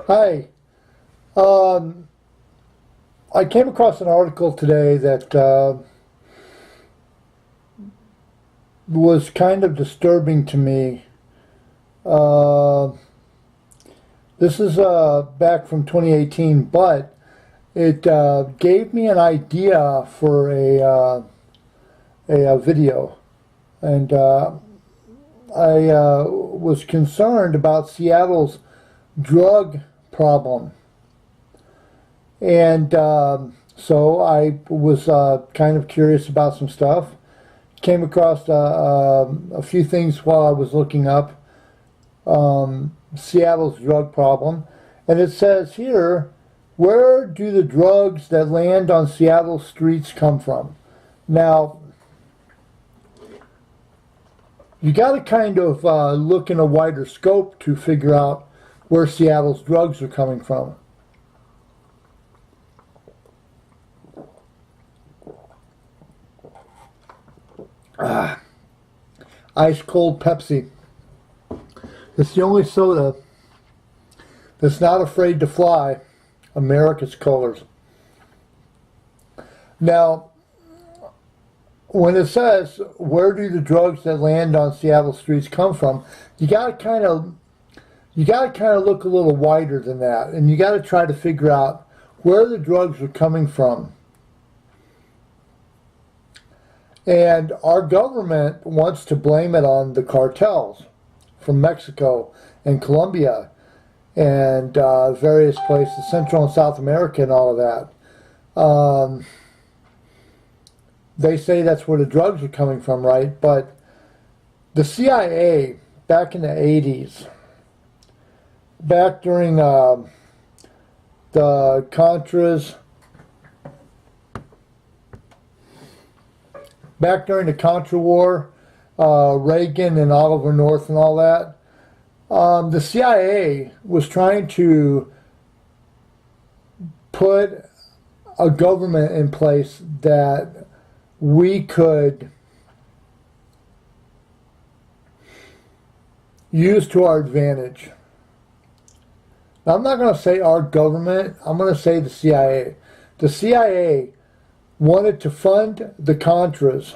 Hi. Um, I came across an article today that was kind of disturbing to me. Uh, this is back from 2018, but it gave me an idea for a video. And I was concerned about Seattle's drug problem. And so I was kind of curious about some stuff. Came across a few things while I was looking up Seattle's drug problem. And it says here, where do the drugs that land on Seattle streets come from? Now, you got to kind of look in a wider scope to figure out where Seattle's drugs are coming from. Ice cold Pepsi. It's the only soda that's not afraid to fly America's colors. Now, when it says where do the drugs that land on Seattle streets come from, you got to kind of look a little wider than that, and you got to try to figure out where the drugs are coming from. And our government wants to blame it on the cartels from Mexico and Colombia and various places, Central and South America and all of that. They say that's where the drugs are coming from, right? But the CIA, back in the 80s, back during the Contras, back during the Contra War, Reagan and Oliver North and all that, the CIA was trying to put a government in place that we could use to our advantage. Now, I'm not going to say our government, I'm going to say the CIA. The CIA wanted to fund the Contras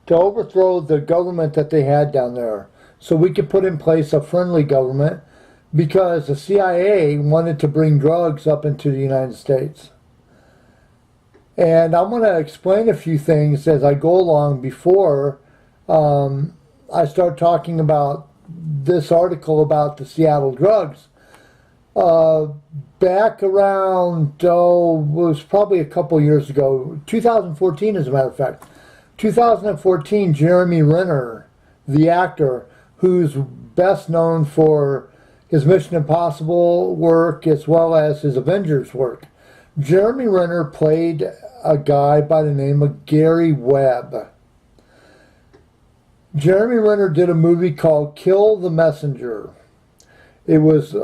to overthrow the government that they had down there so we could put in place a friendly government, because the CIA wanted to bring drugs up into the United States. And I'm going to explain a few things as I go along before I start talking about this article about the Seattle drugs. Back around, it was probably a couple years ago, 2014 as a matter of fact. 2014, Jeremy Renner, the actor, who's best known for his Mission Impossible work as well as his Avengers work. Jeremy Renner played a guy by the name of Gary Webb. Jeremy Renner did a movie called Kill the Messenger. It was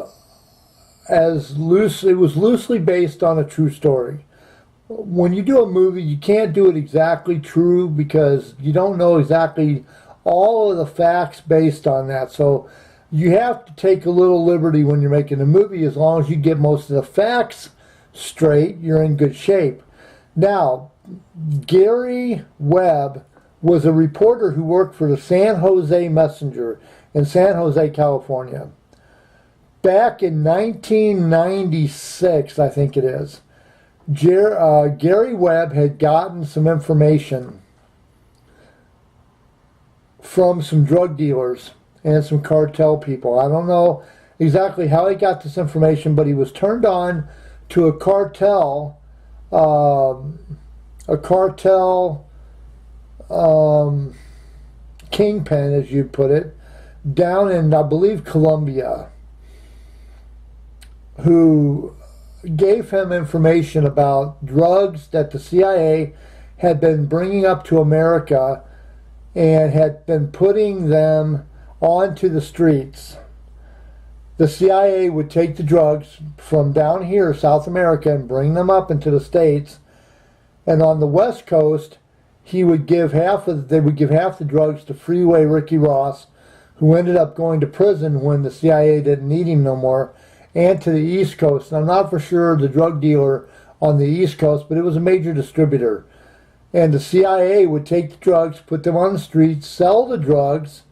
loosely based on a true story. When you do a movie, you can't do it exactly true because you don't know exactly all of the facts based on that. So you have to take a little liberty when you're making a movie. As long as you get most of the facts straight, you're in good shape. Now, Gary Webb was a reporter who worked for the San Jose Messenger in San Jose, California. Back in 1996, I think it is, Gary Webb had gotten some information from some drug dealers and some cartel people. I don't know exactly how he got this information, but he was turned on to a cartel kingpin, as you put it, down in, I believe, Colombia, who gave him information about drugs that the CIA had been bringing up to America and had been putting them onto the streets. The CIA would take the drugs from down here, South America, and bring them up into the States. And on the West Coast, they would give half the drugs to Freeway Ricky Ross, who ended up going to prison when the CIA didn't need him no more. and to the East Coast. And I'm not for sure the drug dealer on the East Coast, but it was a major distributor. And the CIA would take the drugs, put them on the streets, sell the drugs,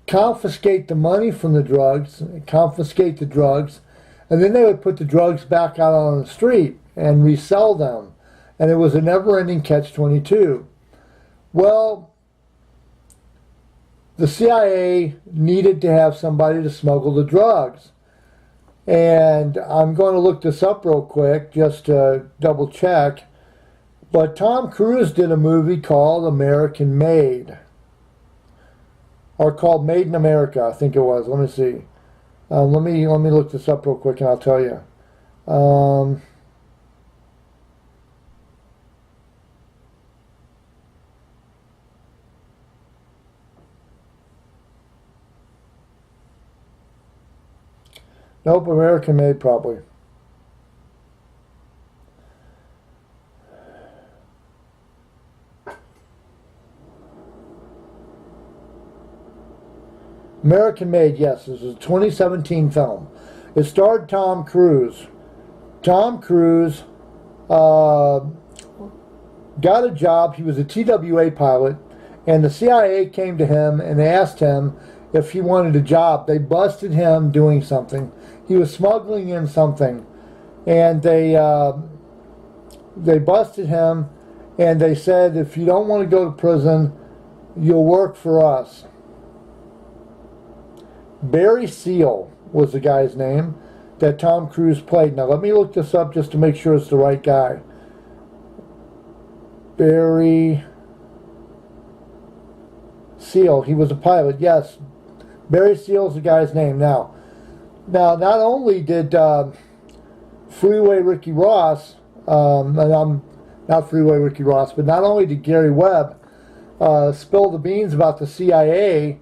confiscate the money from the drugs, confiscate the drugs, and then they would put the drugs back out on the street and resell them. And it was a never-ending catch-22. Well, the CIA needed to have somebody to smuggle the drugs. And I'm going to look this up real quick just to double check. But Tom Cruise did a movie called American Made. Or called Made in America, I think it was. Let me see. Let me look this up real quick and I'll tell you. Nope, American Made probably. American Made, yes. This is a 2017 film. It starred Tom Cruise. Tom Cruise got a job. He was a TWA pilot, and the CIA came to him and asked him if he wanted a job. They busted him doing something. He was smuggling in something, and they busted him, and they said, if you don't want to go to prison, you'll work for us. Barry Seal was the guy's name that Tom Cruise played. Now let me look this up just to make sure it's the right guy. Barry Seal. He was a pilot, yes. Barry Seal is the guy's name. Now, not only did Freeway Ricky Ross, and I'm not Freeway Ricky Ross, but not only did Gary Webb spill the beans about the CIA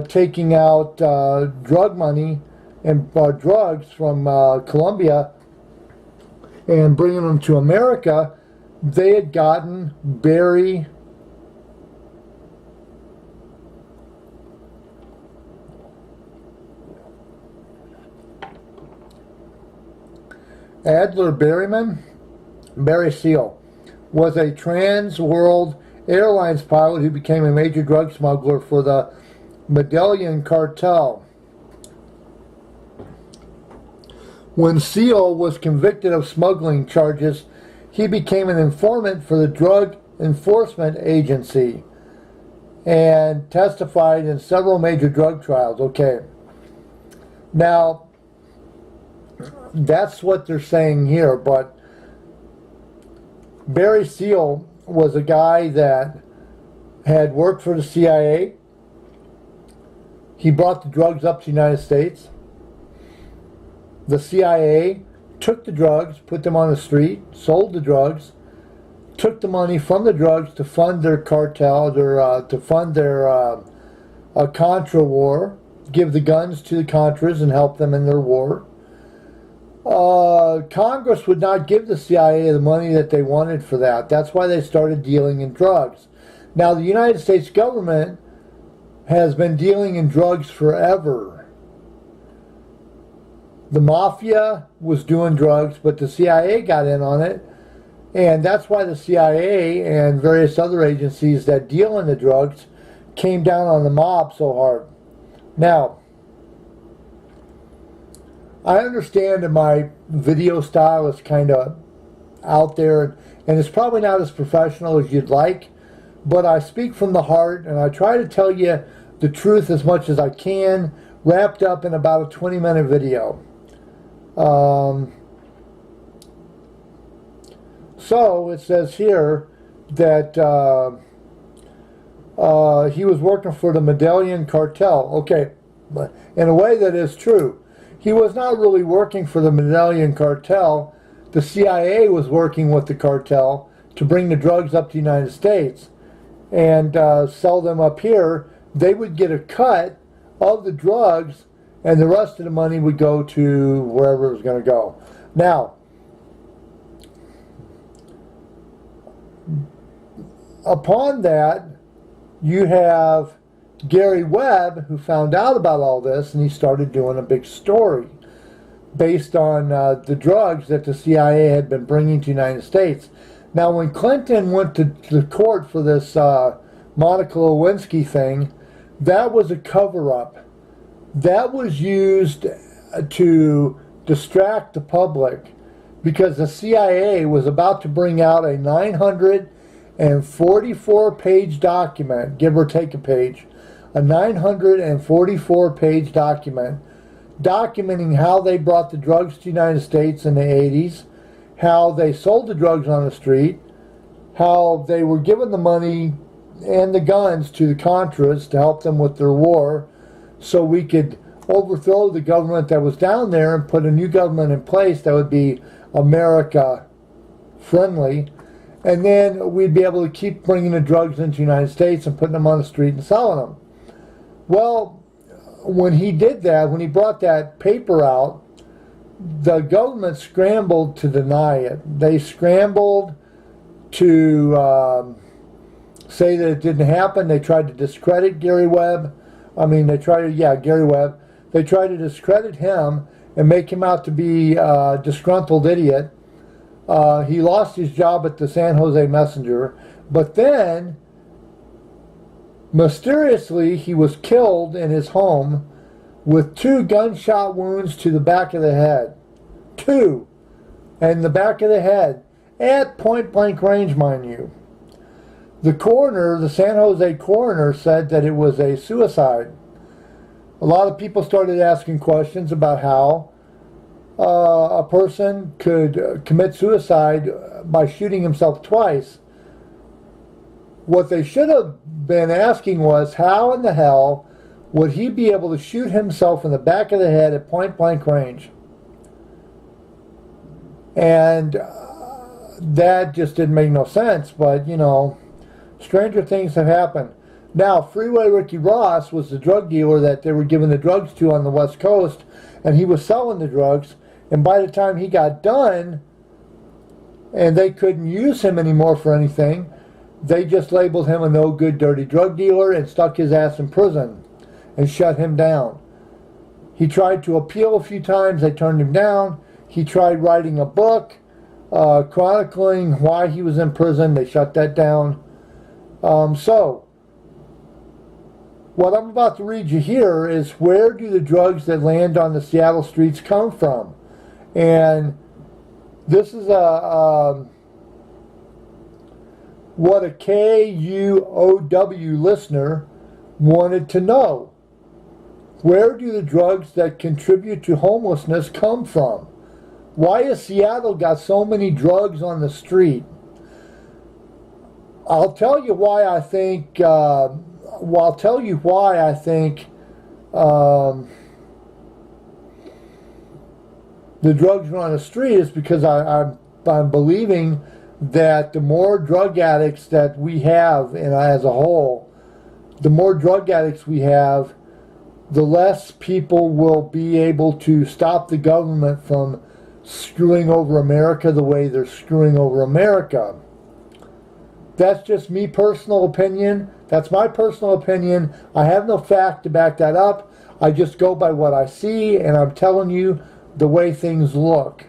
taking out drug money and drugs from Colombia and bringing them to America, they had gotten Barry Adler Berryman. Barry Seal was a Trans World Airlines pilot who became a major drug smuggler for the Medellin cartel. When Seal was convicted of smuggling charges, he became an informant for the Drug Enforcement Agency and testified in several major drug trials. Okay. Now, that's what they're saying here, but Barry Seal was a guy that had worked for the CIA. He brought the drugs up to the United States. The CIA took the drugs, put them on the street, sold the drugs, took the money from the drugs to fund their cartel, to fund their Contra war, give the guns to the Contras and help them in their war. Congress would not give the CIA the money that they wanted for that. That's why they started dealing in drugs. Now, the United States government has been dealing in drugs forever. The mafia was doing drugs, but the CIA got in on it, and that's why the CIA and various other agencies that deal in the drugs came down on the mob so hard. Now, I understand that my video style is kind of out there, and it's probably not as professional as you'd like, but I speak from the heart, and I try to tell you the truth as much as I can, wrapped up in about a 20-minute video. So it says here that he was working for the Medellin cartel. Okay, but in a way that is true. He was not really working for the Medellin cartel. The CIA was working with the cartel to bring the drugs up to the United States and sell them up here. They would get a cut of the drugs, and the rest of the money would go to wherever it was going to go. Now, upon that, you have Gary Webb, who found out about all this, and he started doing a big story. based on the drugs that the CIA had been bringing to the United States. Now, when Clinton went to the court for this Monica Lewinsky thing, that was a cover-up. That was used to distract the public because the CIA was about to bring out a 944-page document, give or take a page, a 944-page document documenting how they brought the drugs to the United States in the 80s, how they sold the drugs on the street, how they were giving the money and the guns to the Contras to help them with their war so we could overthrow the government that was down there and put a new government in place that would be America friendly, and then we'd be able to keep bringing the drugs into the United States and putting them on the street and selling them. Well, when he did that, when he brought that paper out, the government scrambled to deny it. They scrambled to say that it didn't happen. They tried to discredit Gary Webb. Gary Webb. They tried to discredit him and make him out to be a disgruntled idiot. He lost his job at the San Jose Messenger, but then mysteriously he was killed in his home with 2 gunshot wounds to the back of the head. 2 in the back of the head at point blank range, mind you. The coroner, the San Jose coroner, said that it was a suicide. A lot of people started asking questions about how a person could commit suicide by shooting himself twice. What they should have been asking was, how in the hell would he be able to shoot himself in the back of the head at point blank range? And that just didn't make no sense, but you know, stranger things have happened. Now, Freeway Ricky Ross was the drug dealer that they were giving the drugs to on the West Coast, and he was selling the drugs, and by the time he got done, and they couldn't use him anymore for anything, they just labeled him a no-good, dirty drug dealer and stuck his ass in prison and shut him down. He tried to appeal a few times, they turned him down. He tried writing a book chronicling why he was in prison, they shut that down. So, what I'm about to read you here is, where do the drugs that land on the Seattle streets come from? And this is what a KUOW listener wanted to know. Where do the drugs that contribute to homelessness come from? Why has Seattle got so many drugs on the street? I'll tell you why I think the drugs are on the street is because I'm believing that the more drug addicts that we have, and as a whole, the more drug addicts we have, the less people will be able to stop the government from screwing over America the way they're screwing over America. That's just me personal opinion. That's my personal opinion. I have no fact to back that up. I just go by what I see, and I'm telling you the way things look.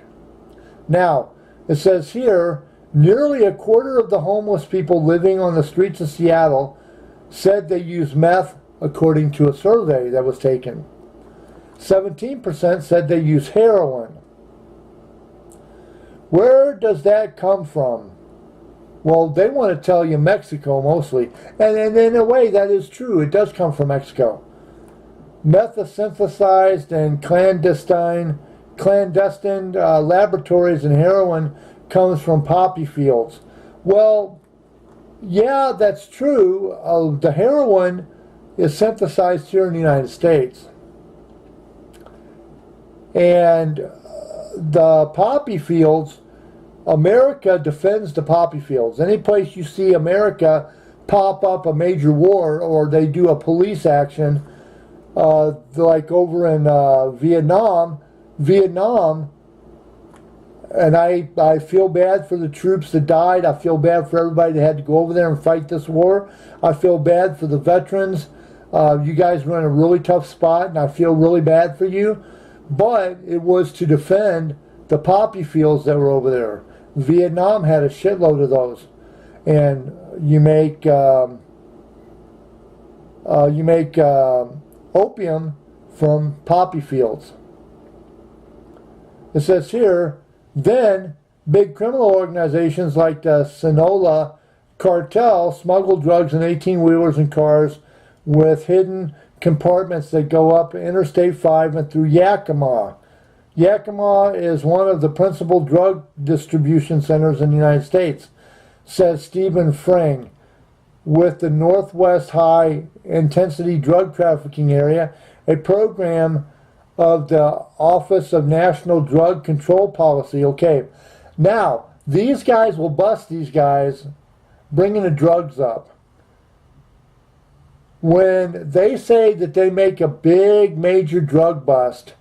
Now, it says here, nearly a quarter of the homeless people living on the streets of Seattle said they use meth, according to a survey that was taken. 17% said they use heroin. Where does that come from? Well, they want to tell you Mexico mostly. And in a way, that is true. It does come from Mexico. Meth is synthesized in clandestine laboratories, and heroin comes from poppy fields. Well, yeah, that's true. The heroin is synthesized here in the United States. And the poppy fields, America defends the poppy fields. Any place you see America pop up a major war, or they do a police action, like over in Vietnam, and I feel bad for the troops that died. I feel bad for everybody that had to go over there and fight this war. I feel bad for the veterans. You guys were in a really tough spot, and I feel really bad for you. but it was to defend the poppy fields that were over there. Vietnam had a shitload of those, and you make opium from poppy fields. It says here, then big criminal organizations like the Sinaloa cartel smuggled drugs in 18-wheelers and cars with hidden compartments that go up Interstate 5 and through Yakima. Yakima is one of the principal drug distribution centers in the United States, says Stephen Fring, with the Northwest High Intensity Drug Trafficking Area, a program of the Office of National Drug Control Policy. Okay, now, these guys will bust these guys bringing the drugs up. When they say that they make a big major drug bust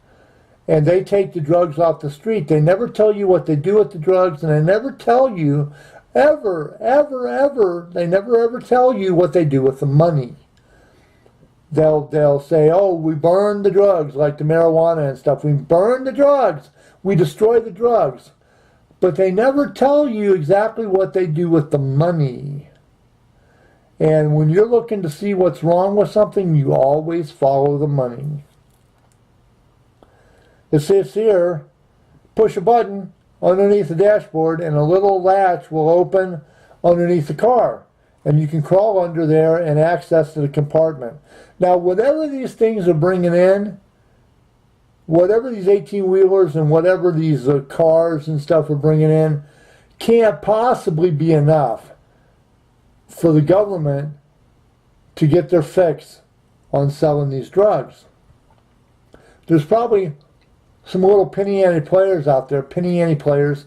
and they take the drugs off the street, they never tell you what they do with the drugs, and they never tell you ever, they never ever tell you what they do with the money. They'll say, oh, we burn the drugs, like the marijuana and stuff. We burn the drugs. We destroy the drugs. But they never tell you exactly what they do with the money. And when you're looking to see what's wrong with something, you always follow the money. It says here, push a button underneath the dashboard and a little latch will open underneath the car. And you can crawl under there and access to the compartment. Now, whatever these things are bringing in, whatever these 18-wheelers and whatever these cars and stuff are bringing in, can't possibly be enough for the government to get their fix on selling these drugs. There's probably some little penny ante players out there, penny ante players,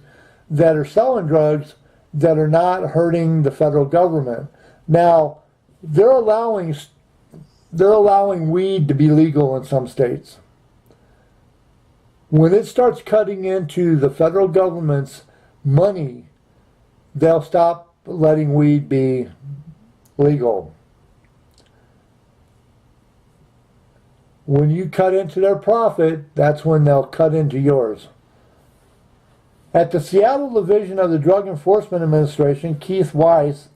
that are selling drugs that are not hurting the federal government. Now, they're allowing weed to be legal in some states. When it starts cutting into the federal government's money, they'll stop letting weed be legal. When you cut into their profit, that's when they'll cut into yours. At the Seattle Division of the Drug Enforcement Administration, Keith Weiss,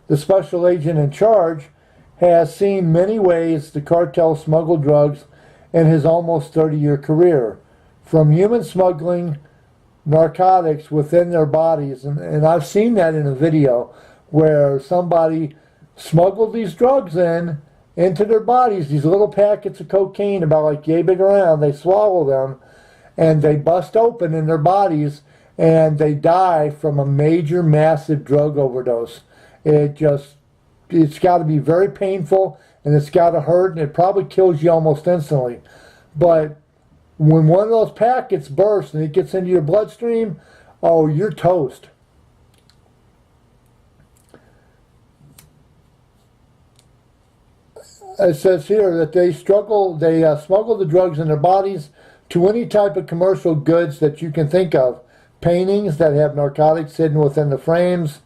the special agent in charge, has seen many ways the cartel smuggled drugs in his almost 30-year career, from human smuggling narcotics within their bodies. And I've seen that in a video where somebody smuggled these drugs into their bodies, these little packets of cocaine about like yay big around. They swallow them and they bust open in their bodies and they die from a major, massive drug overdose. It's got to be very painful and it's got to hurt and it probably kills you almost instantly. But when one of those packets bursts and it gets into your bloodstream, oh, you're toast. It says here that they smuggle the drugs in their bodies to any type of commercial goods that you can think of. Paintings that have narcotics hidden within the frames,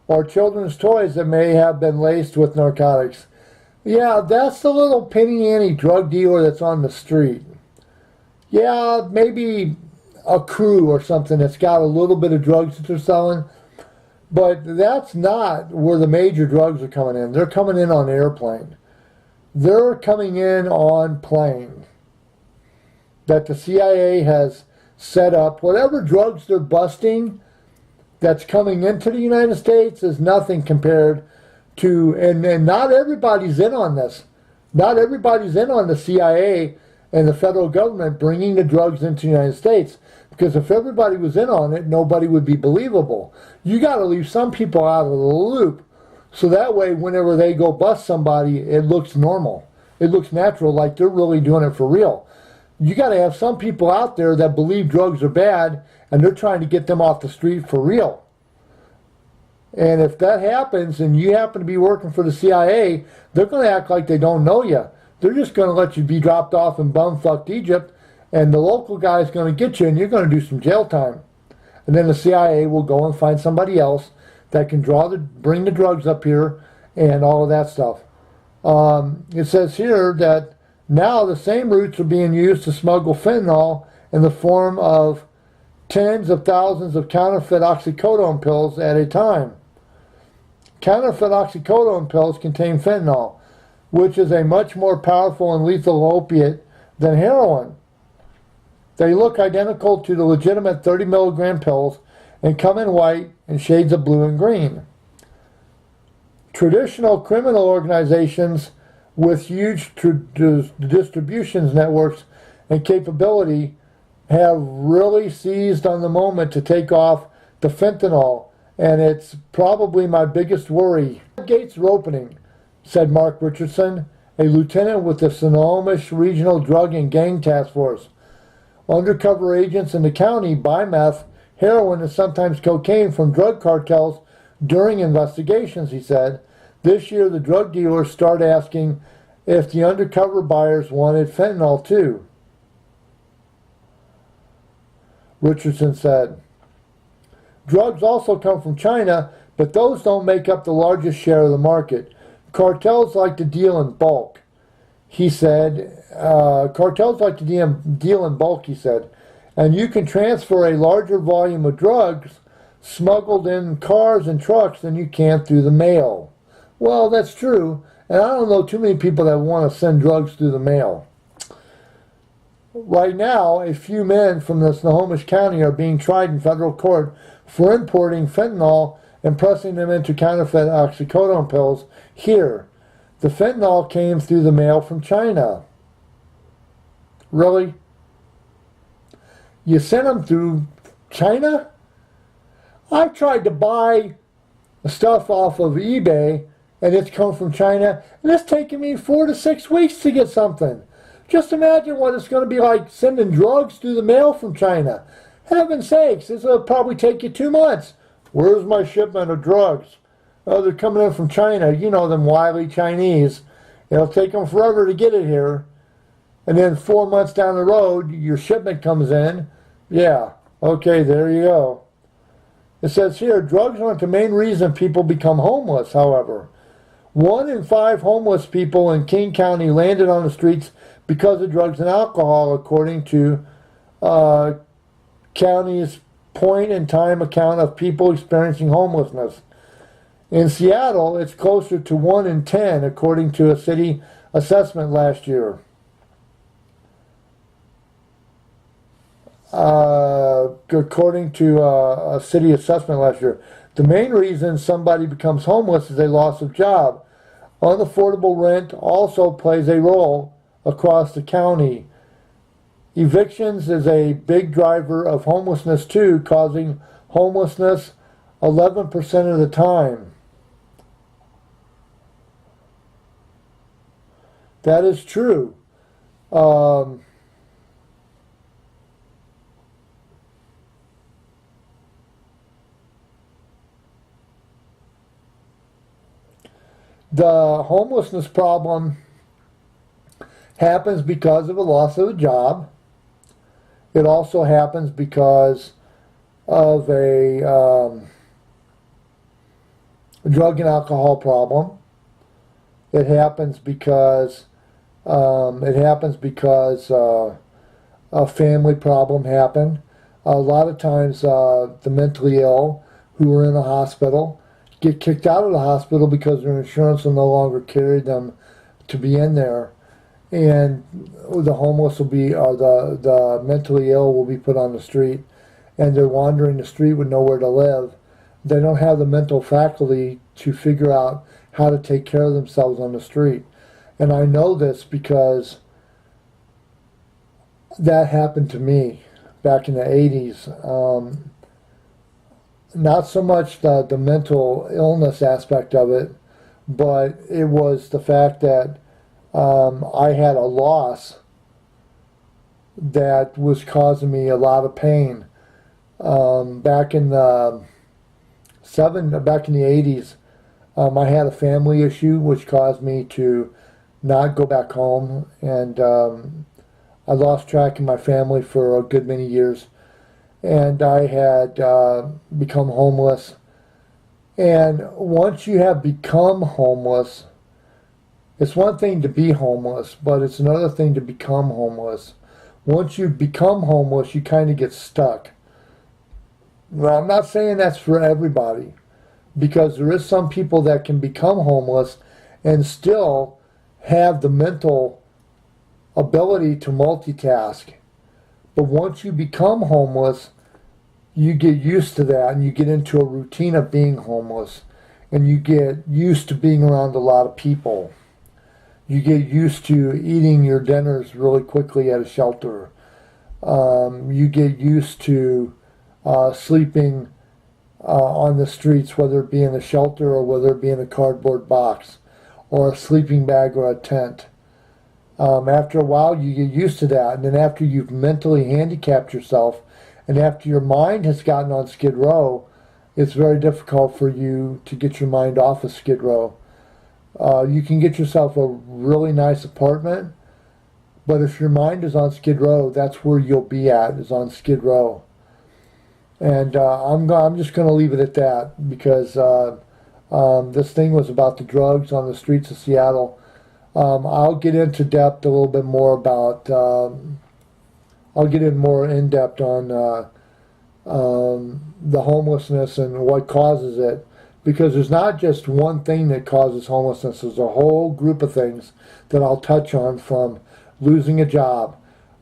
or children's toys that may have been laced with narcotics. Yeah, that's the little penny ante drug dealer that's on the street. Yeah, maybe a crew or something that's got a little bit of drugs that they're selling, but that's not where the major drugs are coming in. They're coming in on airplane. They're coming in on plane that the CIA has set up. Whatever drugs they're busting that's coming into the United States is nothing compared to, and not everybody's in on this. Not everybody's in on the CIA and the federal government bringing the drugs into the United States. Because if everybody was in on it, nobody would be believable. You got to leave some people out of the loop. So that way, whenever they go bust somebody, it looks normal. It looks natural, like they're really doing it for real. You got to have some people out there that believe drugs are bad, and they're trying to get them off the street for real. And if that happens, and you happen to be working for the CIA, they're going to act like they don't know you. They're just going to let you be dropped off in bumfucked Egypt, and the local guy's going to get you, and you're going to do some jail time. And then the CIA will go and find somebody else that can bring the drugs up here and all of that stuff. It says here that Now the same routes are being used to smuggle fentanyl in the form of tens of thousands of counterfeit oxycodone pills at a time. Counterfeit oxycodone pills contain fentanyl, which is a much more powerful and lethal opiate than heroin. They look identical to the legitimate 30 milligram pills and come in white and shades of blue and green. Traditional criminal organizations with huge distributions networks and capability have really seized on the moment to take off the fentanyl, and it's probably my biggest worry. Gates are opening, said Mark Richardson, a lieutenant with the Snohomish Regional Drug and Gang Task Force. Undercover agents in the county buy meth, heroin, and sometimes cocaine from drug cartels during investigations, he said. This year, the drug dealers start asking if the undercover buyers wanted fentanyl too. Richardson said, drugs also come from China, but those don't make up the largest share of the market. Cartels like to deal in bulk, he said. Cartels like to deal in bulk, he said. And you can transfer a larger volume of drugs smuggled in cars and trucks than you can through the mail. Well, that's true. And I don't know too many people that want to send drugs through the mail. Right now, a few men from the Snohomish County are being tried in federal court for importing fentanyl and pressing them into counterfeit oxycodone pills here. The fentanyl came through the mail from China. Really? You sent them through China? I've tried to buy stuff off of eBay, and it's come from China, and it's taken me 4 to 6 weeks to get something. Just imagine what it's going to be like sending drugs through the mail from China. Heaven's sakes, this will probably take you 2 months. Where's my shipment of drugs? Oh, they're coming in from China. You know them wily Chinese. It'll take them forever to get it here. And then 4 months down the road, your shipment comes in. Yeah, okay, there you go. It says here, drugs aren't the main reason people become homeless, however. 1 in 5 homeless people in King County landed on the streets because of drugs and alcohol, according to county's point-in-time account of people experiencing homelessness. In Seattle, it's closer to 1 in 10, according to a city assessment last year. According to a city assessment last year. The main reason somebody becomes homeless is a loss of job. Unaffordable rent also plays a role across the county. Evictions is a big driver of homelessness too, causing homelessness 11% of the time. That is true. The homelessness problem happens because of a loss of a job. It also happens because of a drug and alcohol problem. It happens because a family problem happened. A lot of times the mentally ill who are in a hospital get kicked out of the hospital because their insurance will no longer carry them to be in there. And the homeless will be, or the mentally ill will be put on the street, and they're wandering the street with nowhere to live. They don't have the mental faculty to figure out how to take care of themselves on the street. And I know this because that happened to me back in the 80s. Not so much the mental illness aspect of it, but it was the fact that I had a loss that was causing me a lot of pain. Back in the 80s, I had a family issue which caused me to not go back home, and I lost track of my family for a good many years. And I had become homeless. And once you have become homeless, It's one thing to be homeless, but it's another thing to become homeless. Once you become homeless, you kind of get stuck. Well, I'm not saying that's for everybody, because there is some people that can become homeless and still have the mental ability to multitask. But once you become homeless, you get used to that and you get into a routine of being homeless, and you get used to being around a lot of people. You get used to eating your dinners really quickly at a shelter. You get used to sleeping on the streets, whether it be in a shelter or whether it be in a cardboard box or a sleeping bag or a tent. After a while, you get used to that, and then after you've mentally handicapped yourself, and after your mind has gotten on Skid Row, it's very difficult for you to get your mind off of Skid Row. You can get yourself a really nice apartment, but if your mind is on Skid Row, that's where you'll be at, is on Skid Row. And I'm just going to leave it at that, because this thing was about the drugs on the streets of Seattle. I'll get into depth a little bit more about, I'll get in more in depth on the homelessness and what causes it, because there's not just one thing that causes homelessness. There's a whole group of things that I'll touch on, from losing a job,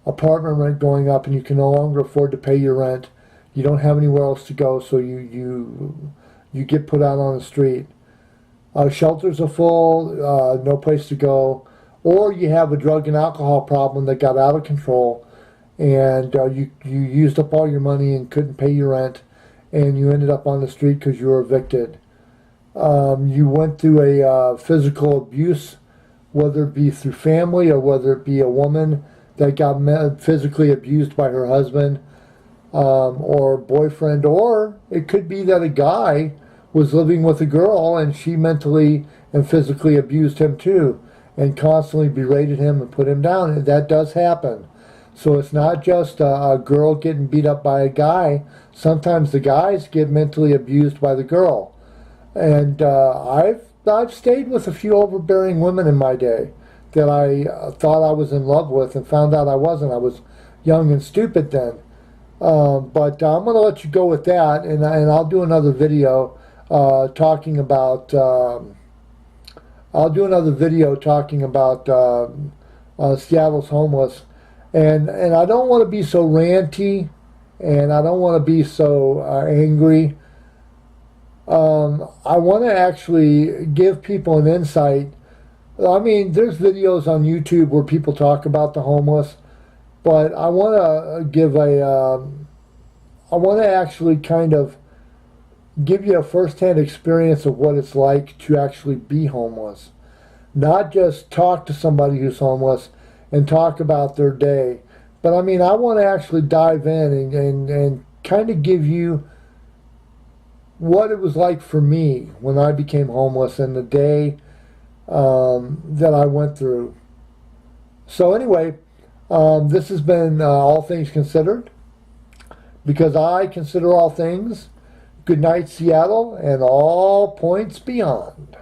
apartment rent going up, and you can no longer afford to pay your rent. You don't have anywhere else to go, so you get put out on the street. Shelters are full, no place to go, or you have a drug and alcohol problem that got out of control, and you used up all your money and couldn't pay your rent, and you ended up on the street because you were evicted. You went through a physical abuse, whether it be through family or whether it be a woman that got physically abused by her husband or boyfriend, or it could be that a guy was living with a girl and she mentally and physically abused him too, and constantly berated him and put him down. And that does happen. So it's not just a girl getting beat up by a guy. Sometimes the guys get mentally abused by the girl. And I've stayed with a few overbearing women in my day that I thought I was in love with, and found out I wasn't. I was young and stupid then. But I'm going to let you go with that, and I'll do another video talking about. I'll do another video talking about Seattle's homeless, and I don't want to be so ranty, and I don't want to be so angry. I want to actually give people an insight. I mean, there's videos on YouTube where people talk about the homeless, but I want to give I want to actually kind of give you a first-hand experience of what it's like to actually be homeless. Not just talk to somebody who's homeless and talk about their day, but I mean, I want to actually dive in and kind of give you what it was like for me when I became homeless and the day that I went through. So anyway, this has been All Things Considered, because I consider all things. Good night, Seattle, and all points beyond.